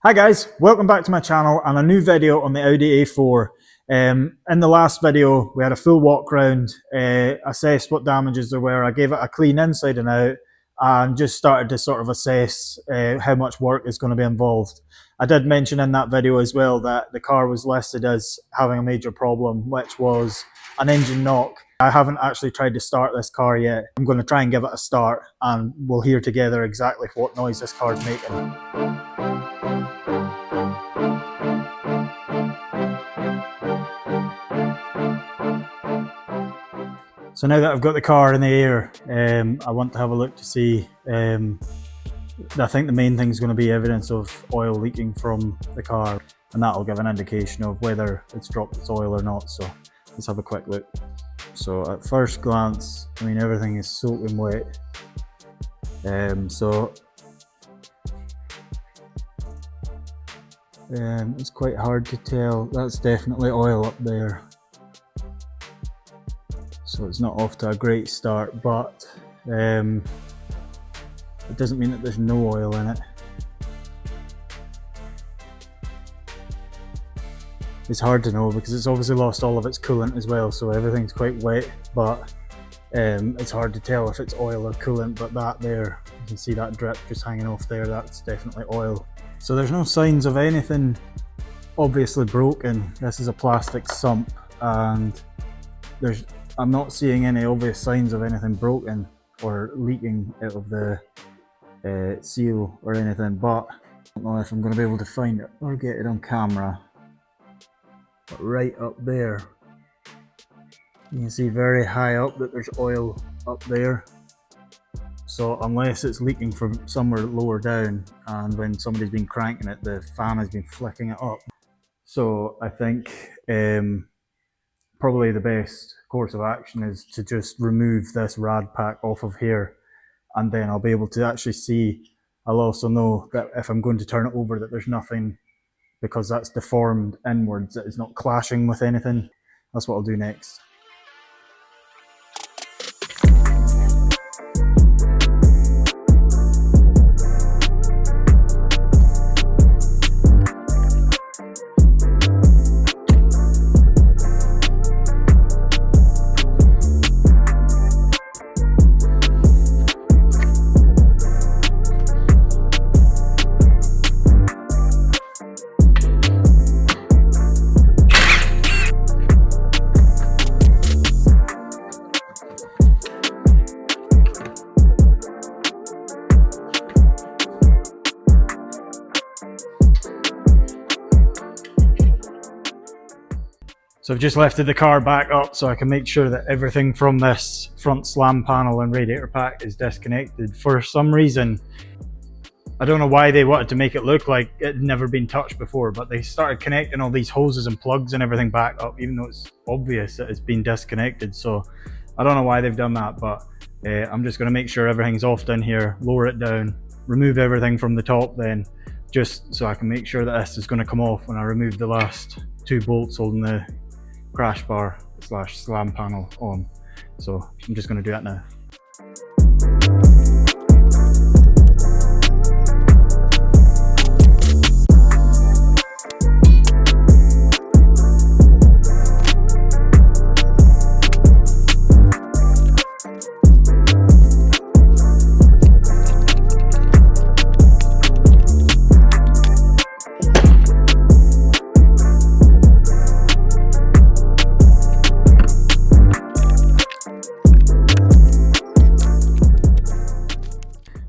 Hi guys, welcome back to my channel and a new video on the Audi A4. In the last video we had a full walk round, assessed what damages there were. I gave it a clean inside and out and just started to sort of assess how much work is going to be involved. I did mention in that video as well that the car was listed as having a major problem, which was an engine knock. I haven't actually tried to start this car yet. I'm going to try and give it a start and we'll hear together exactly what noise this car is making. So now that I've got the car in the air, I want to have a look to see, I think the main thing is going to be evidence of oil leaking from the car, and that'll give an indication of whether it's dropped its oil or not. So let's have a quick look. So at first glance, I mean, everything is soaking wet. It's quite hard to tell. That's definitely oil up there. So it's not off to a great start, but it doesn't mean that there's no oil in it. It's hard to know because it's obviously lost all of its coolant as well, so everything's quite wet, but it's hard to tell if it's oil or coolant. But that there, you can see that drip just hanging off there, that's definitely oil. So there's no signs of anything obviously broken. This is a plastic sump and I'm not seeing any obvious signs of anything broken or leaking out of the seal or anything, but I don't know if I'm going to be able to find it or get it on camera. But right up there, you can see very high up that there's oil up there. So unless it's leaking from somewhere lower down, and when somebody's been cranking it, the fan has been flicking it up. So I think probably the best course of action is to just remove this rad pack off of here, and then I'll be able to actually see. I'll also know that if I'm going to turn it over, that there's nothing, because that's deformed inwards, that it's not clashing with anything. That's what I'll do next. So I've just lifted the car back up so I can make sure that everything from this front slam panel and radiator pack is disconnected. For some reason, I don't know why they wanted to make it look like it had never been touched before, but they started connecting all these hoses and plugs and everything back up, even though it's obvious that it's been disconnected. So I don't know why they've done that, but I'm just going to make sure everything's off down here, lower it down, remove everything from the top then, just so I can make sure that this is going to come off when I remove the last two bolts holding the crash bar / slam panel on. So I'm just going to do that now.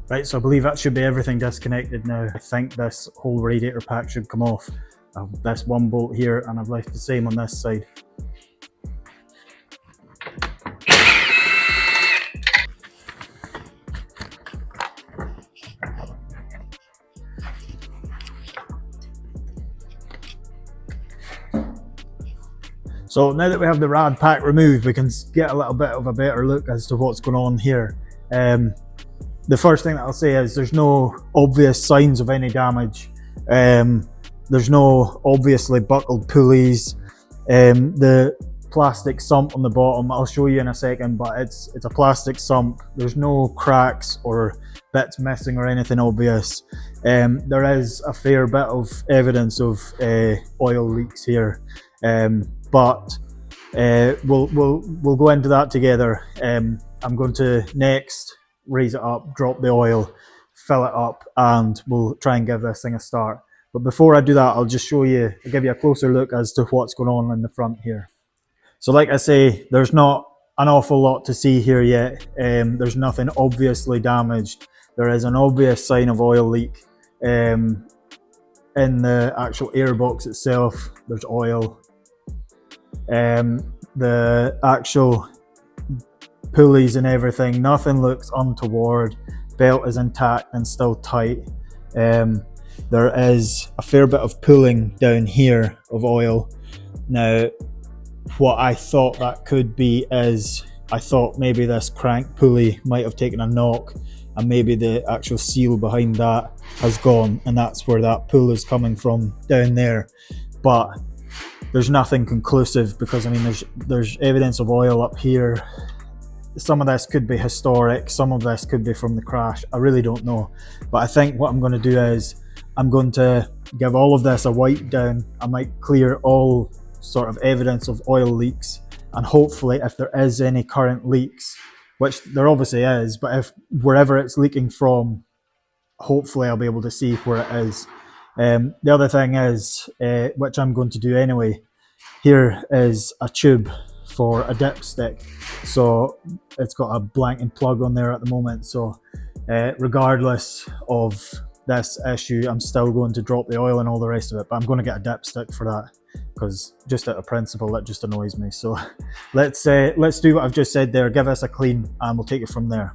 Right, so I believe that should be everything disconnected now. I think this whole radiator pack should come off. I have this one bolt here and I've left the same on this side. So now that we have the rad pack removed, we can get a little bit of a better look as to what's going on here. The first thing that I'll say is there's no obvious signs of any damage. There's no obviously buckled pulleys. The plastic sump on the bottom. I'll show you in a second, but it's a plastic sump. There's no cracks or bits missing or anything obvious. There is a fair bit of evidence of oil leaks here, but we'll go into that together. I'm going to next raise it up, drop the oil, fill it up, and we'll try and give this thing a start. But before I do that, I'll just give you a closer look as to what's going on in the front here. So like I say, there's not an awful lot to see here yet. There's nothing obviously damaged. There is an obvious sign of oil leak in the actual airbox itself. There's oil. The actual pulleys and everything, nothing looks untoward. Belt is intact and still tight. There is a fair bit of pulling down here of oil. Now, what I thought that could be is, I thought maybe this crank pulley might have taken a knock and maybe the actual seal behind that has gone, and that's where that pull is coming from down there. But there's nothing conclusive, because I mean there's evidence of oil up here. Some of this could be historic, some of this could be from the crash. I really don't know. But I think what I'm going to do is I'm going to give all of this a wipe down. I might clear all sort of evidence of oil leaks, and hopefully if there is any current leaks, which there obviously is, but if wherever it's leaking from, hopefully I'll be able to see where it is. The other thing is, which I'm going to do anyway, here is a tube for a dipstick. So it's got a blanking plug on there at the moment. So regardless of this issue, I'm still going to drop the oil and all the rest of it, but I'm going to get a dipstick for that, because just out of principle, that just annoys me. So let's do what I've just said there, give us a clean, and we'll take it from there.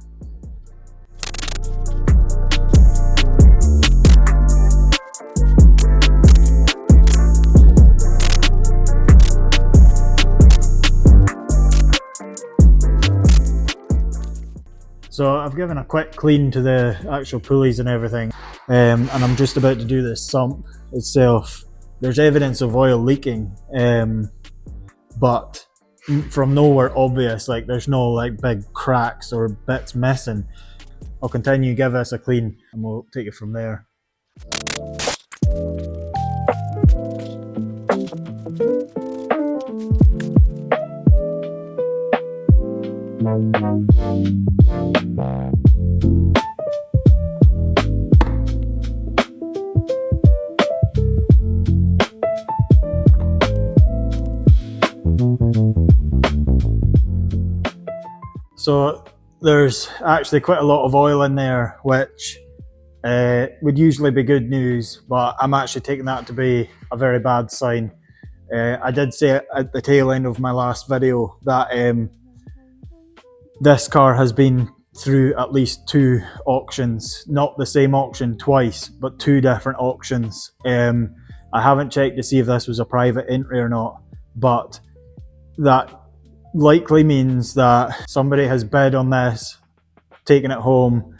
So I've given a quick clean to the actual pulleys and everything, and I'm just about to do the sump itself. There's evidence of oil leaking, but from nowhere obvious, like there's no like big cracks or bits missing. I'll continue, give this a clean, and we'll take it from there. So there's actually quite a lot of oil in there, which would usually be good news, but I'm actually taking that to be a very bad sign. I did say at the tail end of my last video that this car has been through at least 2 auctions, not the same auction twice, but 2 different auctions. I haven't checked to see if this was a private entry or not, but that likely means that somebody has bid on this, taken it home,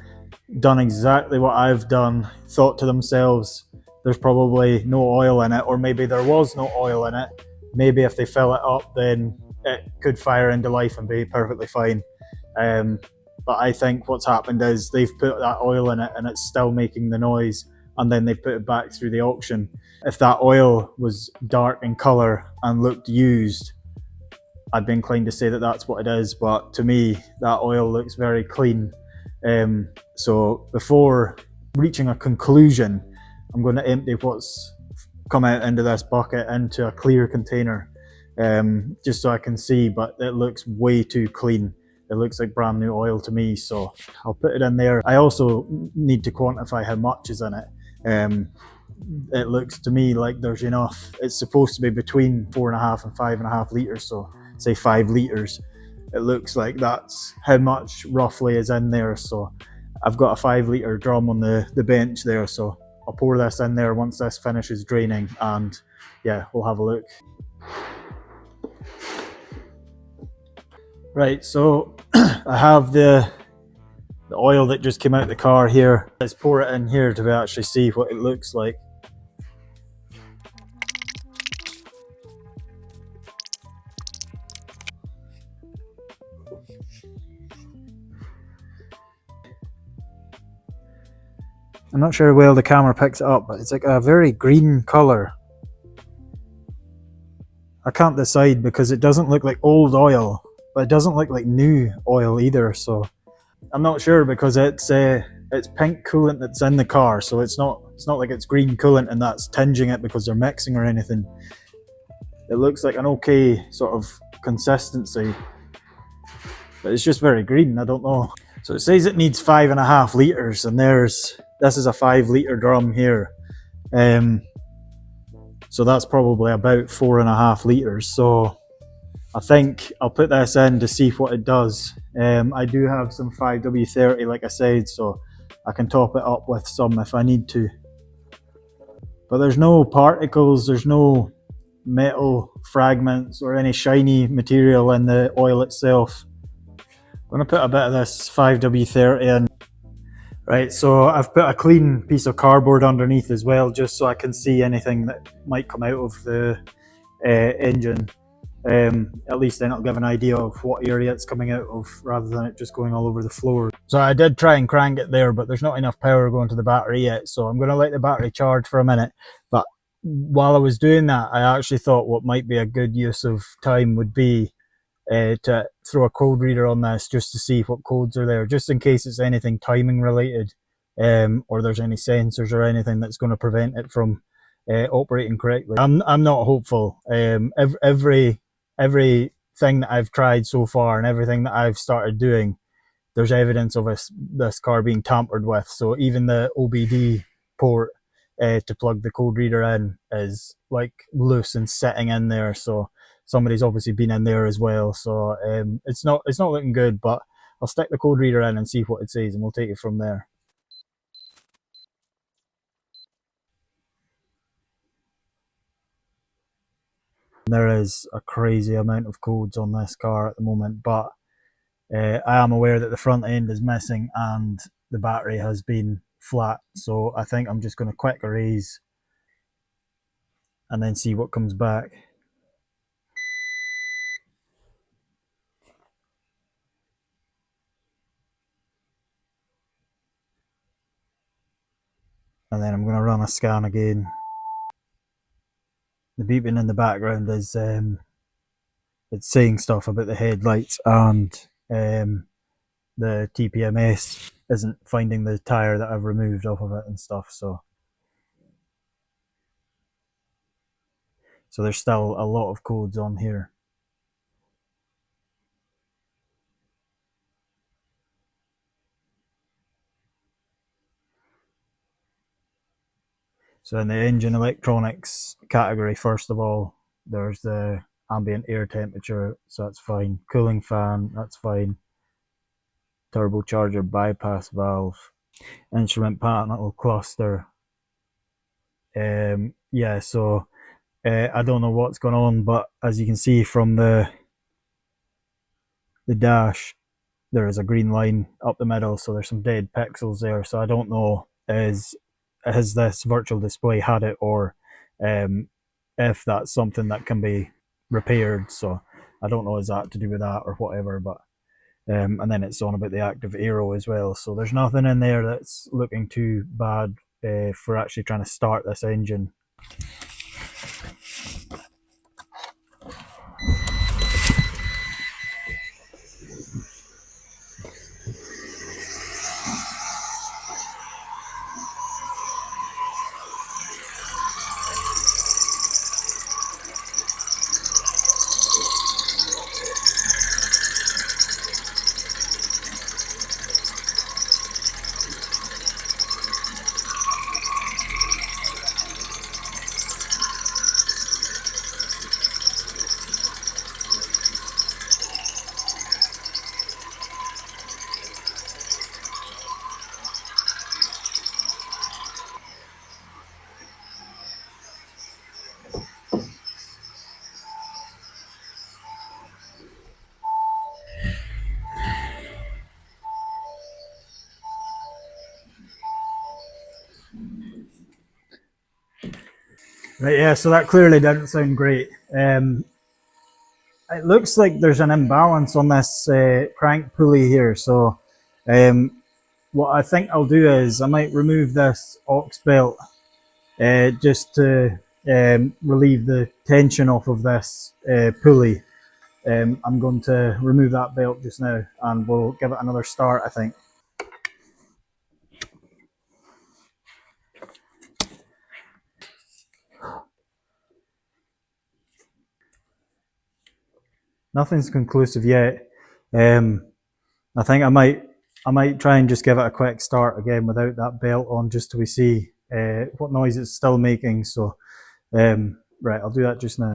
done exactly what I've done, thought to themselves, there's probably no oil in it, or maybe there was no oil in it. Maybe if they fill it up, then it could fire into life and be perfectly fine. But I think what's happened is they've put that oil in it and it's still making the noise, and then they've put it back through the auction. If that oil was dark in colour and looked used, I'd be inclined to say that that's what it is, but to me that oil looks very clean. So before reaching a conclusion, I'm going to empty what's come out into this bucket into a clear container, just so I can see, but it looks way too clean. It looks like brand new oil to me, so I'll put it in there. I also need to quantify how much is in it. It looks to me like there's enough. It's supposed to be between 4.5 and 5.5 litres, so say 5 litres. It looks like that's how much roughly is in there. So I've got a 5 litre drum on the bench there, so I'll pour this in there once this finishes draining, and yeah, we'll have a look. Right, so I have the oil that just came out of the car here. Let's pour it in here to actually see what it looks like. I'm not sure how well the camera picks it up, but it's like a very green colour. I can't decide because it doesn't look like old oil, but it doesn't look like new oil either. So I'm not sure because it's pink coolant that's in the car, so it's not like it's green coolant and that's tinging it because they're mixing or anything. It looks like an okay sort of consistency, but it's just very green. I don't know. So it says it needs 5.5 litres, and this is a 5 litre drum here. So that's probably about 4.5 litres. So I think I'll put this in to see what it does. I do have some 5W30, like I said, so I can top it up with some if I need to. But there's no particles, there's no metal fragments or any shiny material in the oil itself. I'm going to put a bit of this 5W30 in. Right, so I've put a clean piece of cardboard underneath as well, just so I can see anything that might come out of the engine. At least then it'll give an idea of what area it's coming out of, rather than it just going all over the floor. So I did try and crank it there, but there's not enough power going to the battery yet, so I'm going to let the battery charge for a minute. But while I was doing that, I actually thought what might be a good use of time would be to throw a code reader on this, just to see what codes are there, just in case it's anything timing related, or there's any sensors or anything that's going to prevent it from operating correctly. I'm not hopeful. Everything that I've tried so far and everything that I've started doing, there's evidence of this car being tampered with. So even the OBD port to plug the code reader in is like loose and sitting in there. So somebody's obviously been in there as well. So it's not looking good, but I'll stick the code reader in and see what it says, and we'll take it from there. There is a crazy amount of codes on this car at the moment, but I am aware that the front end is missing and the battery has been flat. So I think I'm just going to quick erase and then see what comes back. And then I'm going to run a scan again. The beeping in the background is it's saying stuff about the headlights, and the TPMS isn't finding the tyre that I've removed off of it and stuff. So there's still a lot of codes on here. So in the engine electronics category, first of all, there's the ambient air temperature, so that's fine. Cooling fan, that's fine. Turbocharger bypass valve, instrument panel cluster. Yeah, so I don't know what's going on, but as you can see from the dash, there is a green line up the middle, so there's some dead pixels there. So I don't know, has this virtual display had it, or if that's something that can be repaired. So I don't know, is that to do with that or whatever, but and then it's on about the active aero as well. So there's nothing in there that's looking too bad for actually trying to start this engine. Right, yeah, so that clearly didn't sound great. It looks like there's an imbalance on this crank pulley here. So what I think I'll do is I might remove this aux belt just to relieve the tension off of this pulley. I'm going to remove that belt just now and we'll give it another start, I think. Nothing's conclusive yet. I think I might try and just give it a quick start again without that belt on, just so we see what noise it's still making. So right, I'll do that just now.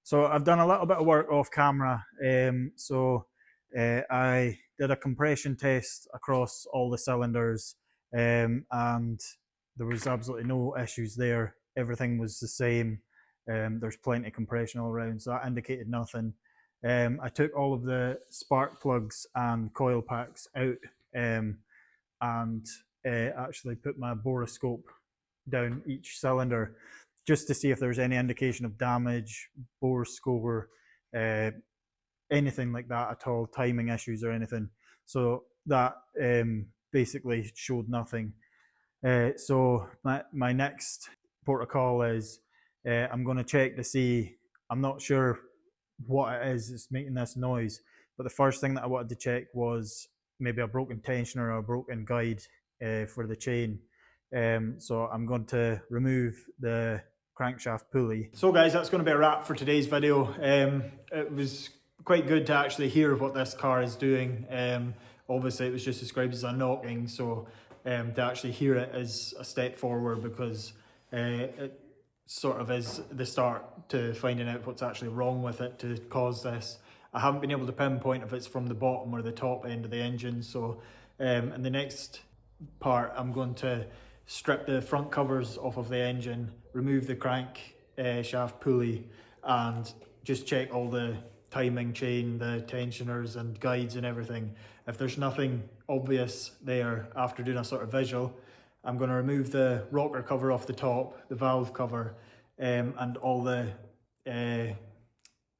So I've done a little bit of work off camera. I did a compression test across all the cylinders, and there was absolutely no issues there. Everything was the same. There's plenty of compression all around, so that indicated nothing. I took all of the spark plugs and coil packs out, and actually put my borescope down each cylinder just to see if there's any indication of damage, bore score, anything like that at all, timing issues or anything. So that basically showed nothing. So my next protocol is I'm going to check to see, I'm not sure what it is that's making this noise, but the first thing that I wanted to check was maybe a broken tensioner or a broken guide for the chain. So I'm going to remove the crankshaft pulley. So guys, that's going to be a wrap for today's video. It was quite good to actually hear what this car is doing. Obviously it was just described as a knocking, so to actually hear it is a step forward, because it sort of is the start to finding out what's actually wrong with it to cause this. I haven't been able to pinpoint if it's from the bottom or the top end of the engine, so in the next part I'm going to strip the front covers off of the engine, remove the crank shaft pulley, and just check all the timing chain, the tensioners and guides and everything. If there's nothing obvious there after doing a sort of visual, I'm going to remove the rocker cover off the top, the valve cover, and all the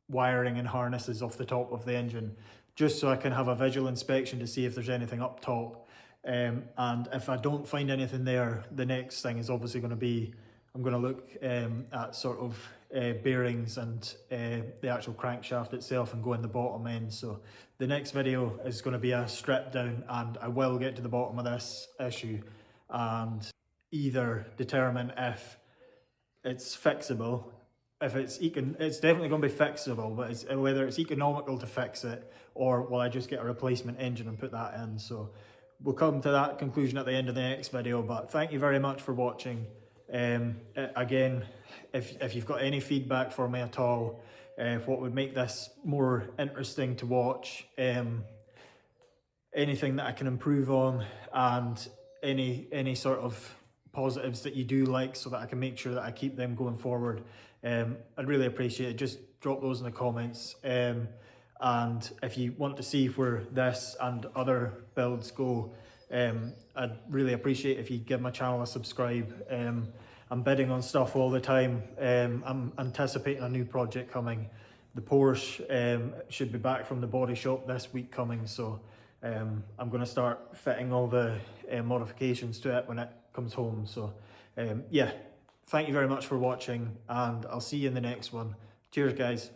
wiring and harnesses off the top of the engine, just so I can have a visual inspection to see if there's anything up top. And if I don't find anything there, the next thing is obviously going to be, I'm going to look at sort of bearings and the actual crankshaft itself and go in the bottom end. So the next video is going to be a strip down, and I will get to the bottom of this issue and either determine if it's fixable. If it's definitely going to be fixable, but it's whether it's economical to fix it, or will I just get a replacement engine and put that in. So we'll come to that conclusion at the end of the next video, but thank you very much for watching. Again, if you've got any feedback for me at all, what would make this more interesting to watch, anything that I can improve on, and any sort of positives that you do like, so that I can make sure that I keep them going forward, I'd really appreciate it. Just drop those in the comments. And if you want to see where this and other builds go, I'd really appreciate if you give my channel a subscribe. I'm bidding on stuff all the time. I'm anticipating a new project coming. The Porsche should be back from the body shop this week coming, so I'm going to start fitting all the modifications to it when it comes home. So yeah, thank you very much for watching, and I'll see you in the next one. Cheers guys.